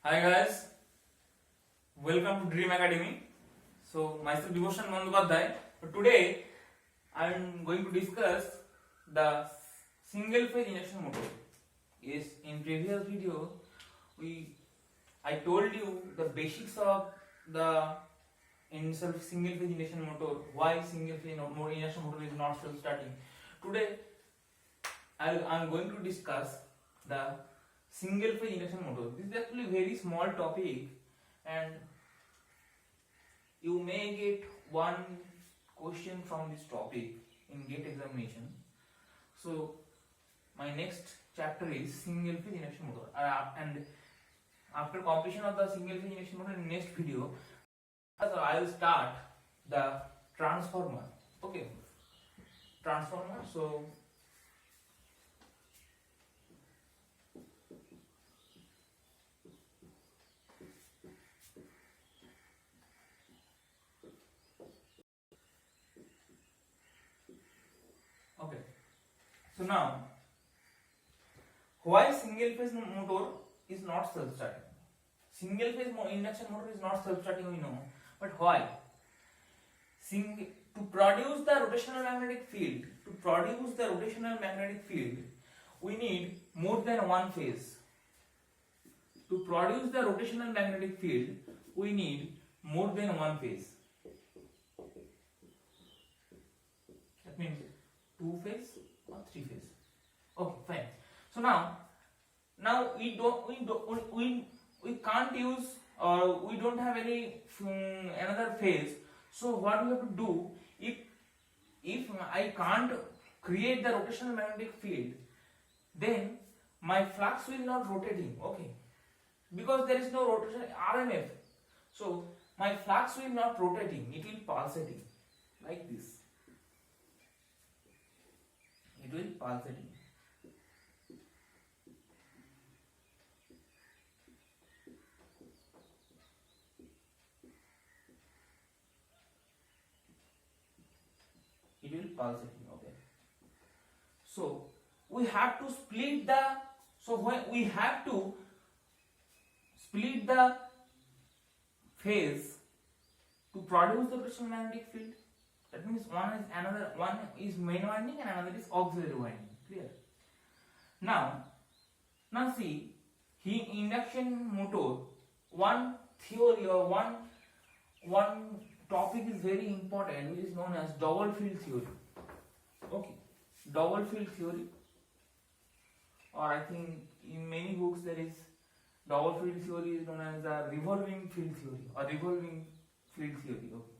Hi guys, welcome to Dream Academy. So myself Devotion Bandyopadhyay. So today I am going to discuss the single phase induction motor. Yes, in previous video I told you the basics of the single phase induction motor. Why single phase induction motor is not self-starting. Today I am going to discuss the single phase induction motor. This is actually a very small topic and you may get one question from this topic in GATE examination. So my next chapter is single phase induction motor, and after completion of the single phase induction motor in next video I will start the transformer. Okay, transformer. So okay, so now why single phase motor is not self-starting? Single phase induction motor is not self-starting, we know, but why? To produce the rotational magnetic field, we need more than one phase. To produce the rotational magnetic field, we need more than one phase. That means two phase or three phase. Okay, fine. So now we can't use, or we don't have any another phase. So what we have to do, if I can't create the rotational magnetic field, then my flux will not rotating. Okay, because there is no rotation RMF, so my flux will not rotating, it will pulsating like this. It will pulsating. It will pulsating. Okay. So we have to split the. So when we have to split the phase to produce the rotational magnetic field. That means one is main winding and another is auxiliary winding. Clear? Now see, induction motor, one theory or one topic is very important, which is known as double field theory. Okay, double field theory, or I think in many books there is double field theory is known as the revolving field theory or revolving field theory. Okay.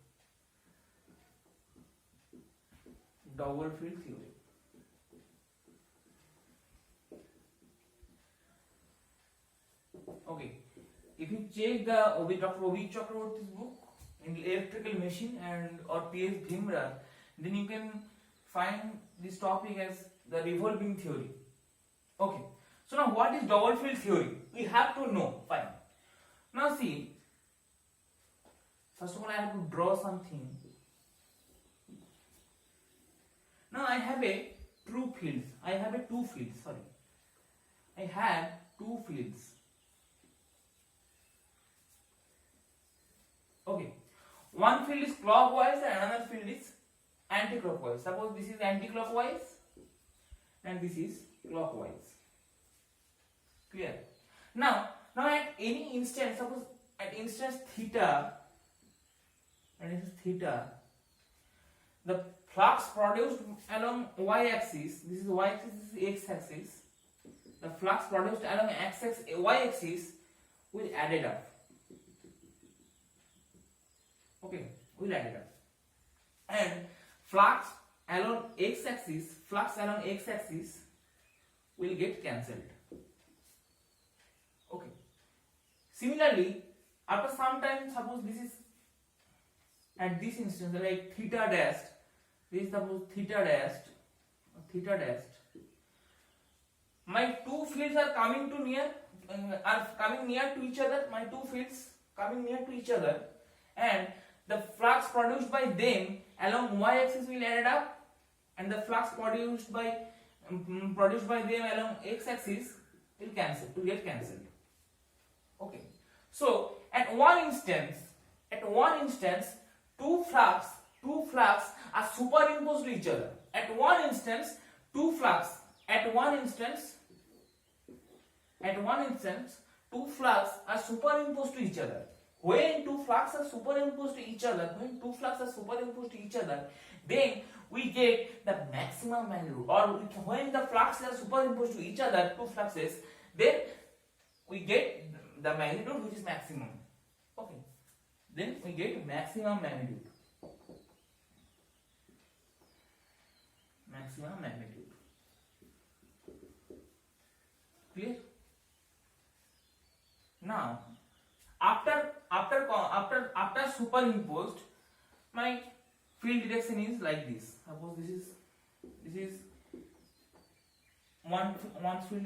Double field theory. Okay, if you check the Dr. Ovid Chakraborty's book in electrical machine and or P.S. Bhimra, then you can find this topic as the revolving theory. Okay, so now what is double field theory? We have to know. Fine. Now see, first of all I have to draw something. Now I have a two fields. I have two fields. Okay. One field is clockwise and another field is anti-clockwise. Suppose this is anti-clockwise and this is clockwise. Clear? Now at any instant, suppose at instance theta, and this is theta, the flux produced along y-axis, this is y-axis, this is x-axis, the flux produced along y-axis will add it up. Okay, we'll add it up. And flux along x-axis will get cancelled. Okay. Similarly, after some time, suppose this is at this instance, like theta dashed, this is suppose theta dashed. My two fields are coming near to each other. My two fields coming near to each other, and the flux produced by them along y-axis will add up, and the flux produced by them along x-axis will get cancelled. Okay. So at one instance, two flags are superimposed to each other. At one instance, two flags are superimposed to each other. When two flags are superimposed to each other, then we get the maximum magnitude. Or when the flags are superimposed to each other, two flags, then we get the magnitude which is maximum. Okay. Then we get maximum magnitude. Clear? Now, after superimposed, my field direction is like this. Suppose this is one field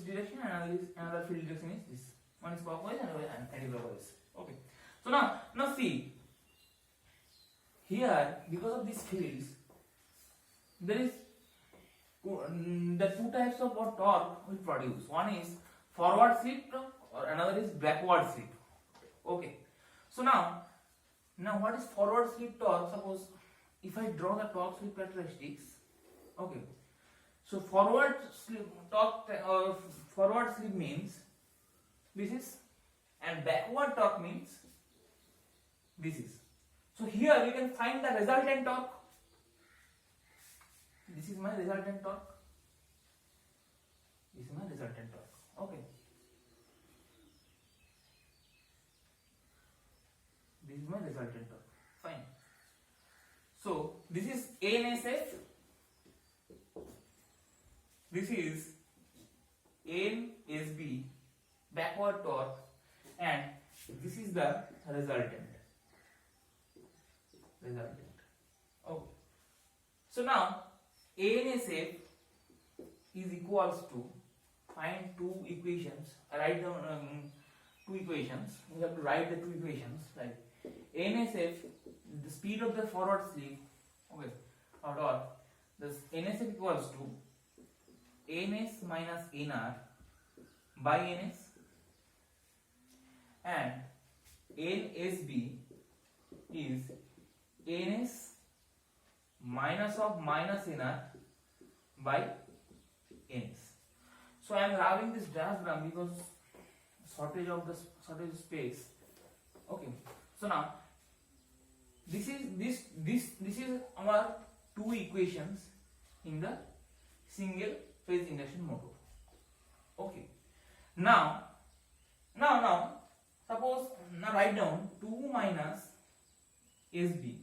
direction and another field direction is this. One is clockwise and another anti-clockwise. Okay. So now see here, because of these fields, there is the two types of torque we produce. One is forward slip torque or another is backward slip. Okay. So now what is forward slip torque? Suppose if I draw the torque slip characteristics. Okay. So forward slip torque forward slip means this is, and backward torque means this is. So here we can find the resultant torque. This is my resultant torque. Okay. This is my resultant torque. Fine. So this is NSF. This is NSB, backward torque, and this is the resultant. Okay. So now NSF is equals to, find two equations. Write down two equations. We have to write the two equations. Like NSF, the speed of the forward slip. Okay. Or this NSF equals to NS minus NR by NS, and NSB is NS minus of minus NR by NS. So I am having this diagram because shortage of space. Okay. So now this is our two equations in the single phase induction motor. Okay. Now suppose, now write down 2 minus SB,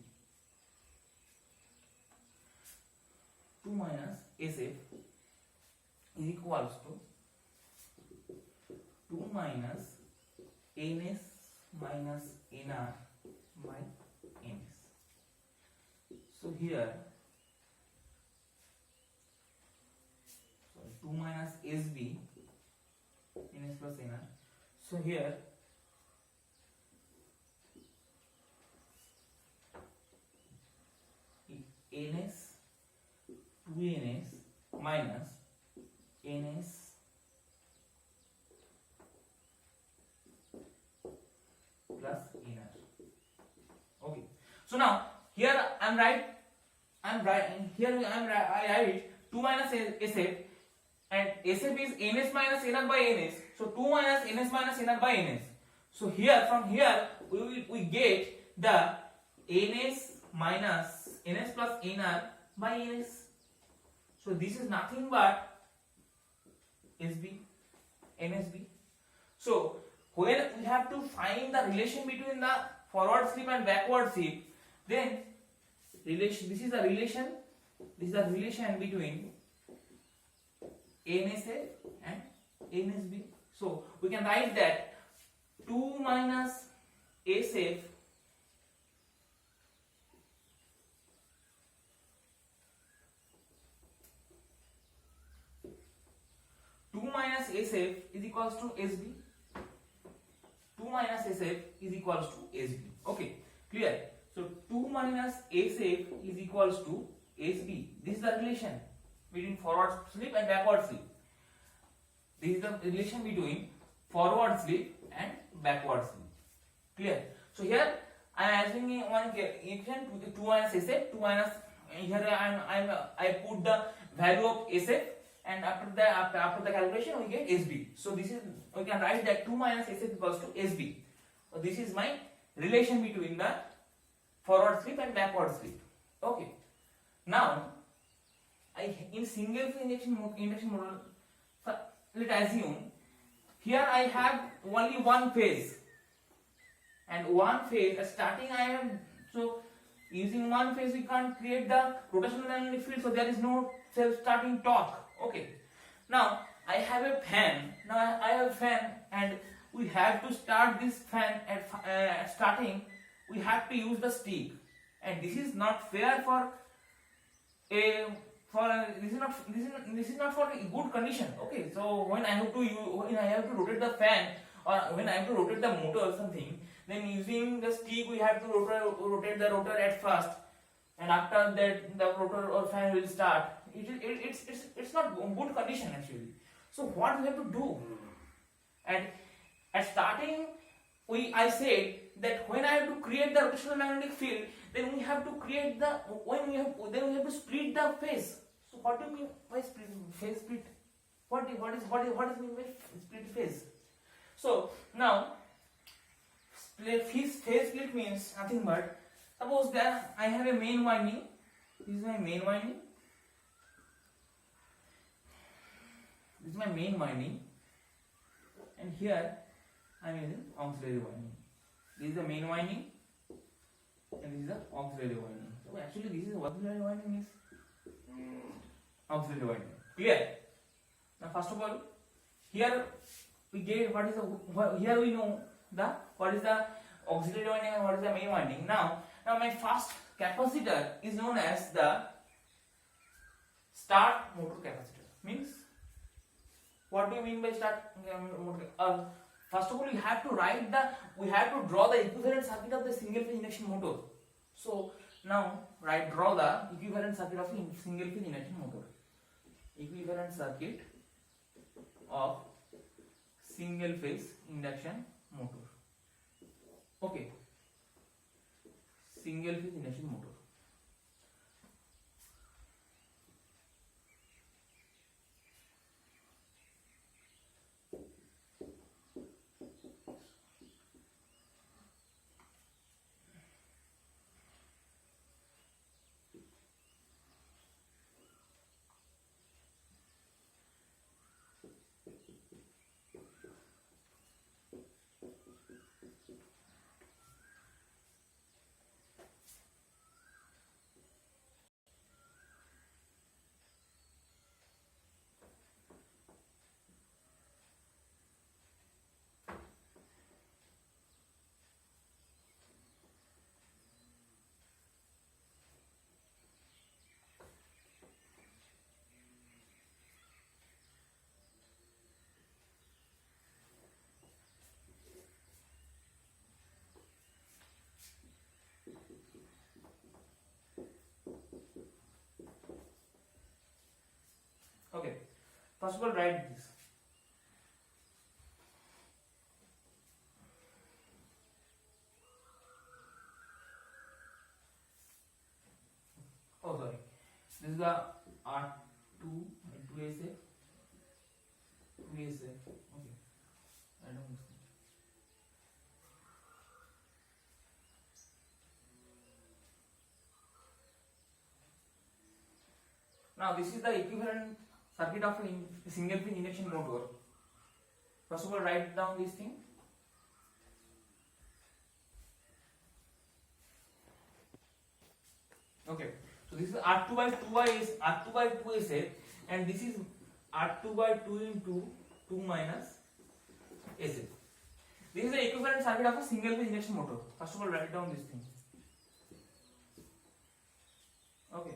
2 minus SF is equals to 2 minus NS minus NR by NS. So here 2 minus SB, NS plus NR. So here NS 2NS minus NS plus NR. Okay. So now here I write 2 minus SF, and SF is NS minus NR by NS. So 2 minus NS minus NR by NS. So here, from here we get the NS minus NS plus NR by NS. So this is nothing but SB, NSB. So when we have to find the relation between the forward slip and backward slip, then this is the relation between NSF and NSB. So we can write that 2 minus SF is equals to SB. 2 minus SF is equals to SB. Okay, clear? So 2 minus SF is equals to SB. This is the relation between forward slip and backward slip. This is the relation between forward slip and backward slip. Clear? So here I am asking one equation 2 minus SF, 2 minus, here I put the value of SF, and after the calculation we get SB. So this is, we can write that 2 minus SF equals to SB. So this is my relation between the forward slip and backward slip. Okay. Now in single phase induction motor, let's assume here I have only one phase, and one phase starting I have, so using one phase we can't create the rotational magnetic field, so there is no self-starting torque. Okay. Now I have a fan. Now I have a fan, and we have to start this fan at starting. We have to use the stick, and this is not fair for a this is not for a good condition. Okay. So when I have to rotate the fan, or when I have to rotate the motor or something, then using the stick we have to rotate the rotor at first, and after that the rotor or fan will start. It's not good condition actually. So what we have to do? And at starting I said that when I have to create the rotational magnetic field, then we have to create the we have to split the phase. So what do you mean by phase split? What is mean by split phase? So now phase split means nothing but, suppose that I have a main winding. This is my main winding. This is my main winding, and here I am using auxiliary winding. This is the main winding, and this is the auxiliary winding. So actually this is auxiliary winding is auxiliary winding. Clear? Now first of all, here we get here we know what is the auxiliary winding and what is the main winding. Now my first capacitor is known as the start motor capacitor. Means, what do you mean by start motor? First of all, we have to draw the equivalent circuit of the single phase induction motor. So now draw the equivalent circuit of single phase induction motor. Equivalent circuit of single phase induction motor. Okay. Single phase induction motor. Okay. First of all, write this. Oh, sorry. This is the R2, 2SA, 2SA. Okay. I don't know. Now this is the equivalent circuit of a single phase induction motor. First of all, write down this thing. Okay. So this is R2 by 2 SA, and this is R2 by 2 into 2 minus SA. This is the equivalent circuit of a single phase induction motor. First of all, write down this thing. Okay.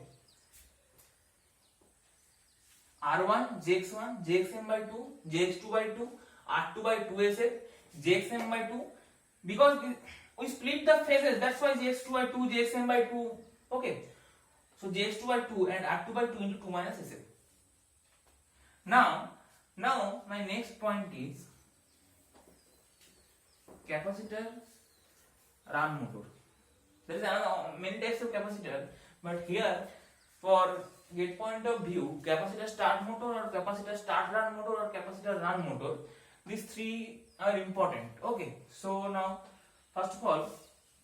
R1 JX1 JXM by 2 JX2 by 2 R2 by 2SA JXM by 2, because we split the phases, that's why JX2 by 2 JXM by 2. Okay, so JX2 by 2 and R2 by 2 into 2 minus SA. Now my next point is capacitor run motor. There is another many types of capacitor, but here for get point of view, capacitor start motor or capacitor start run motor or capacitor run motor, these three are important. Okay, so now first of all,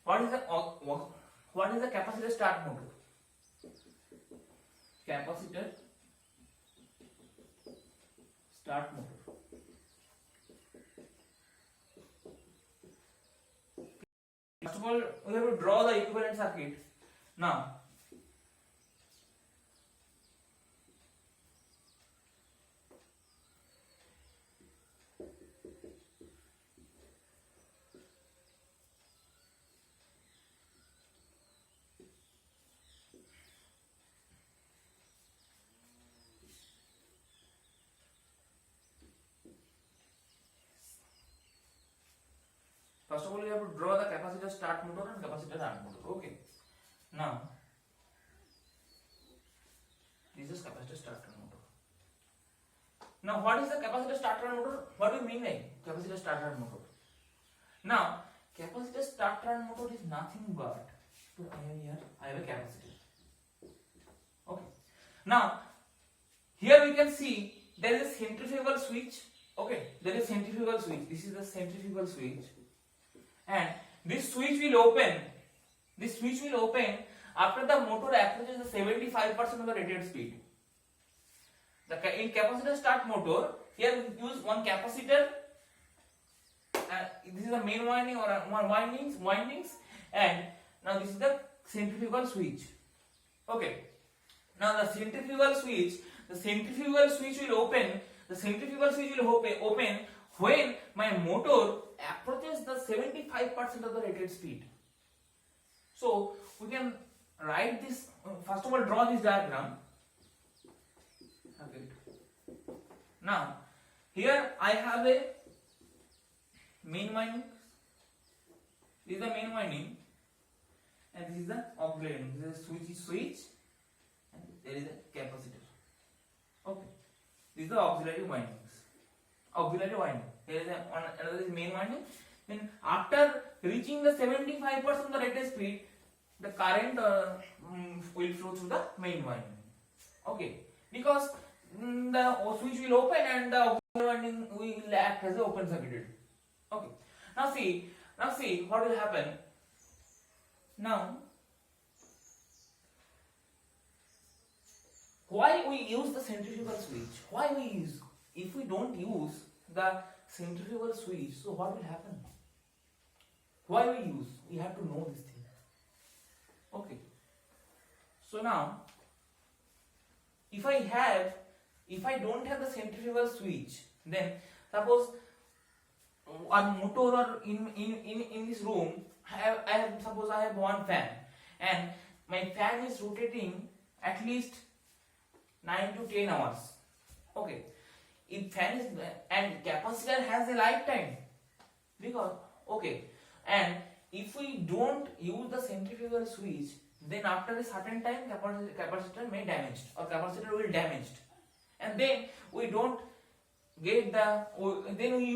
what is the capacitor start motor? Capacitor start motor. First of all, we have to draw the equivalent circuit. Now, first of all, you have to draw the capacitor start motor and capacitor run motor. Okay. Now, this is capacitor starter motor. Now, what is the capacitor starter motor? What do you mean by capacitor starter motor? Now, capacitor starter motor is nothing but I have a capacitor. Okay. Now, here we can see there is a centrifugal switch. Okay, there is centrifugal switch. This is the centrifugal switch, and this switch will open. This switch will open after the motor approaches the 75% of the rated speed. In capacitor start motor, here we use one capacitor. This is the main winding or windings, and now this is the centrifugal switch. Okay. Now the centrifugal switch will open. The centrifugal switch will open when my motor approaches the 75% of the rated speed. So we can write this. First of all, draw this diagram. Okay. Now here I have a main winding. This is the main winding, and this is the auxiliary. This is switch, and there is a capacitor. Okay. These are the auxiliary windings. Auxiliary winding. There is another is main winding. Then after reaching the 75% of the rated speed, the current will flow through the main winding. Okay. Because the switch will open and the auxiliary winding will act as the open circuited. Okay. Now see what will happen. Now, why we use the centrifugal switch? Why we use? If we don't use the centrifugal switch, so what will happen? Why we use? We have to know this thing. Okay. So now, if I don't have the centrifugal switch, then suppose on motor or in this room, suppose I have one fan, and my fan is rotating at least 9 to 10 hours. Okay. If fan is, and capacitor has a lifetime, because okay, and if we don't use the centrifugal switch, then after a certain time capacitor may damaged or capacitor will damaged, and then we don't get the, then we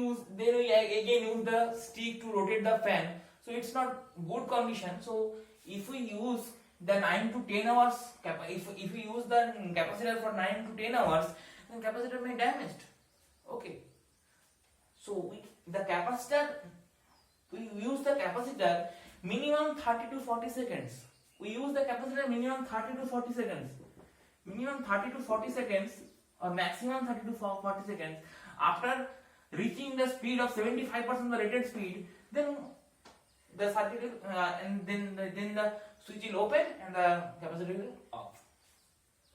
again use the stick to rotate the fan, so it's not good condition. So if we use the 9 to 10 hours, if we use the capacitor for 9 to 10 hours, then capacitor may damaged. Okay. So we use the capacitor minimum 30 to 40 seconds. We use the capacitor minimum 30 to 40 seconds. Minimum 30 to 40 seconds or maximum 30 to 40 seconds. After reaching the speed of 75% of the rated speed, then the circuit and then the switch will open and the capacitor will off.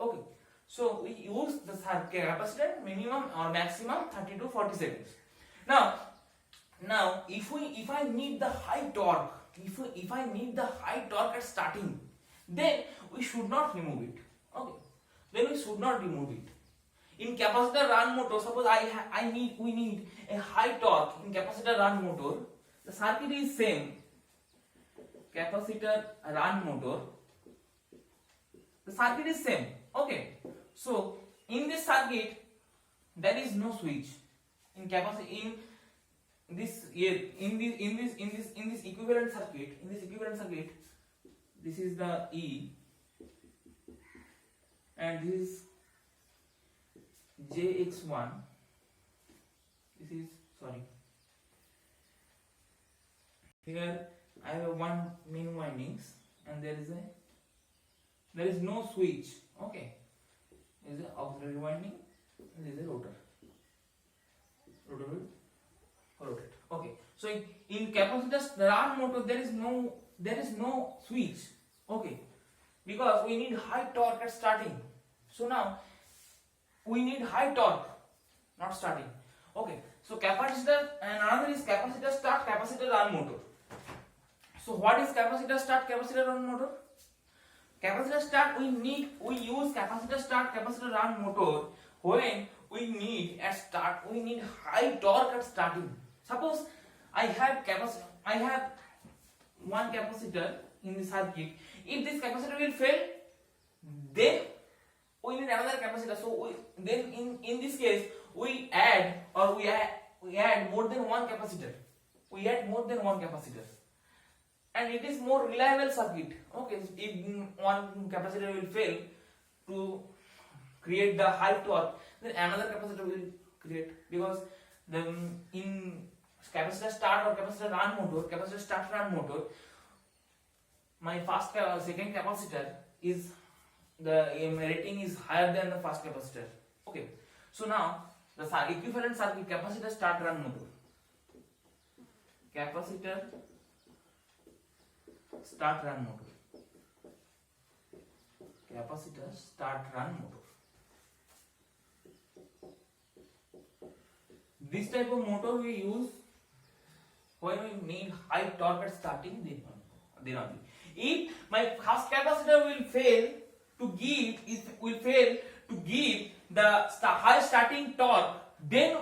Okay. So we use the capacitor minimum or maximum 30 to 40 seconds. Now if I need the high torque, if I need the high torque at starting, then we should not remove it. Okay. Then we should not remove it. In capacitor run motor, suppose we need a high torque in capacitor run motor. The circuit is same. Capacitor run motor. The circuit is same. Okay. So in this circuit, there is no switch. In this here in this equivalent circuit, this is the E and this is JX1. This is, sorry, here I have one main windings and there is no switch. Okay, there is an auxiliary winding and there is a rotor. Rotor will rotate. Okay, so in capacitor's run motor there is no switch. Okay, because we need high torque at starting. So now we need high torque, not starting. Okay, so capacitor, and another is capacitor start, capacitor run motor. So what is capacitor start, capacitor run motor? Capacitor start, we use capacitor start, capacitor run motor when we need high torque at starting. Suppose I have one capacitor in the circuit. If this capacitor will fail, then we need another capacitor. So then in this case we add more than one capacitor. And it is more reliable circuit. Okay, if one capacitor will fail to create the high torque, then another capacitor will create, because in capacitor start or capacitor run motor, my second capacitor is the rating is higher than the first capacitor. Okay, so now the equivalent circuit, capacitor start run motor, capacitor start run motor. This type of motor we use when we need high torque at starting, then only. If my first capacitor will fail to give the high starting torque, then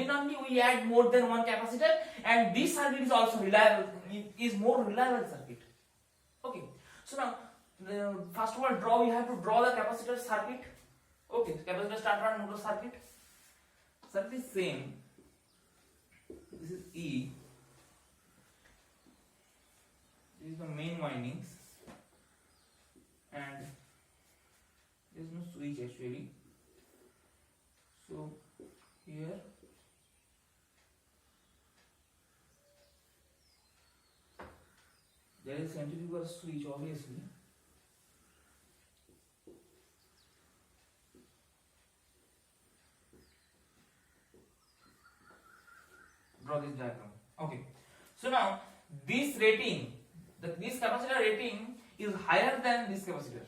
only we add more than one capacitor, and this circuit is also reliable, is more reliable circuit. Okay, so now first of all we have to draw the capacitor circuit. Okay, capacitor start run motor circuit is same. This is E. This is the main windings, and there is no switch actually. So here there is centrifugal switch, obviously. Draw this diagram. Okay, so now this rating, this capacitor rating is higher than this capacitor.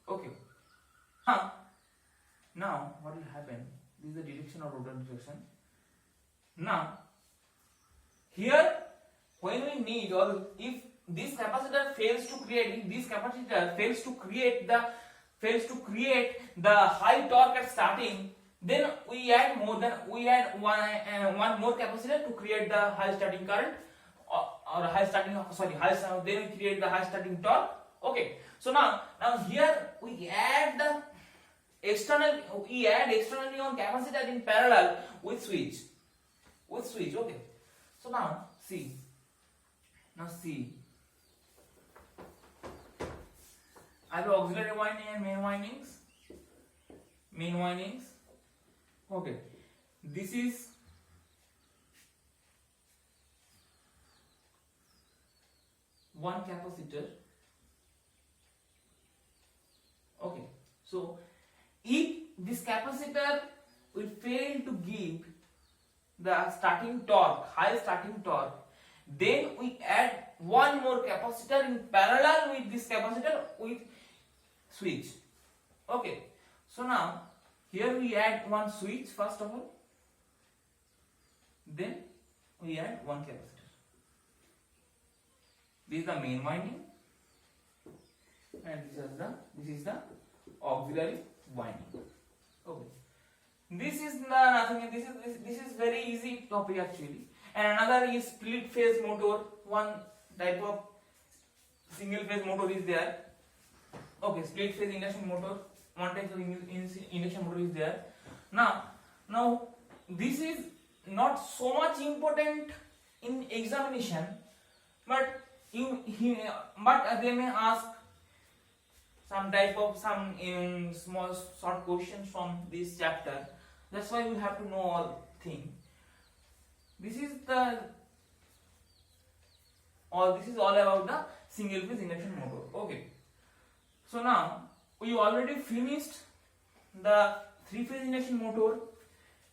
Okay, now what will happen? This is the direction of rotor direction. Now here, when we need, or if this capacitor fails to create the high torque at starting, then we add one more capacitor to create the high starting current, then we create the high starting torque. Okay, so now here we add externally on capacitor in parallel with switch. Okay, so now see. I have auxiliary winding and main windings. Okay, this is one capacitor. Okay, so if this capacitor will fail to give the high starting torque, then we add one more capacitor in parallel with this capacitor with switch. Okay, so now here we add one switch first of all, then we add one capacitor. This is the main winding, and this is the auxiliary winding. Okay, this is nothing. This is very easy topic actually. And another is split phase motor. One type of single phase motor is there. Okay, split phase induction motor. One type of induction motor is there. Now this is not so much important in examination, but but they may ask some type of some small short questions from this chapter. That's why we have to know all thing. This is all about the single phase induction motor. Okay. So now we already finished the three phase induction motor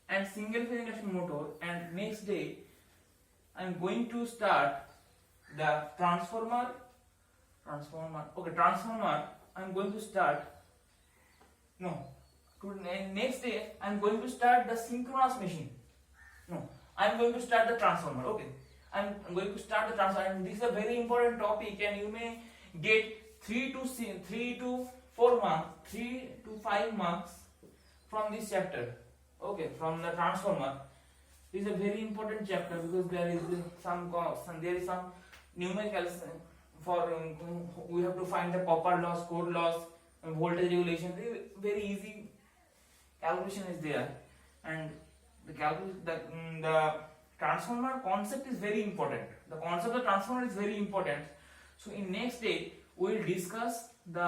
and single phase induction motor, and next day I am going to start the transformer. Okay, transformer. I am going to start. No. Next day I am going to start the synchronous machine. No, I am going to start the transformer. Okay, I am going to start the transformer, and this is a very important topic, and you may get 3 to 5 marks from this chapter. Okay, from the transformer. This is a very important chapter because there is some numericals for we have to find the copper loss, core loss, voltage regulation. Very easy calculation is there, and the transformer concept is very important. The concept of transformer is very important. So in next day we will discuss we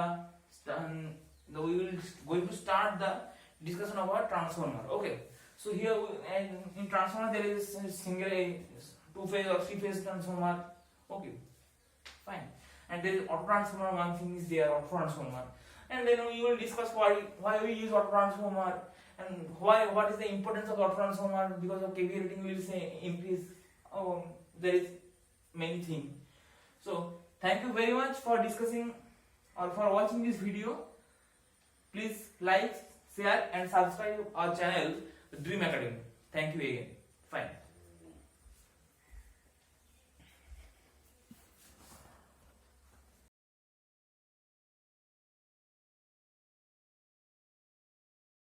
will going to start the discussion about transformer. Okay. So here in transformer there is single two phase or three phase transformer. Okay, fine. And there is auto transformer. One thing is there, auto transformer. And then we will discuss why we use auto transformer and what is the importance of auto transformer, because of KVA rating we will say increase. There is many things. So thank you very much for discussing or for watching this video. Please like, share and subscribe our channel Dream Academy. Thank you again. Fine.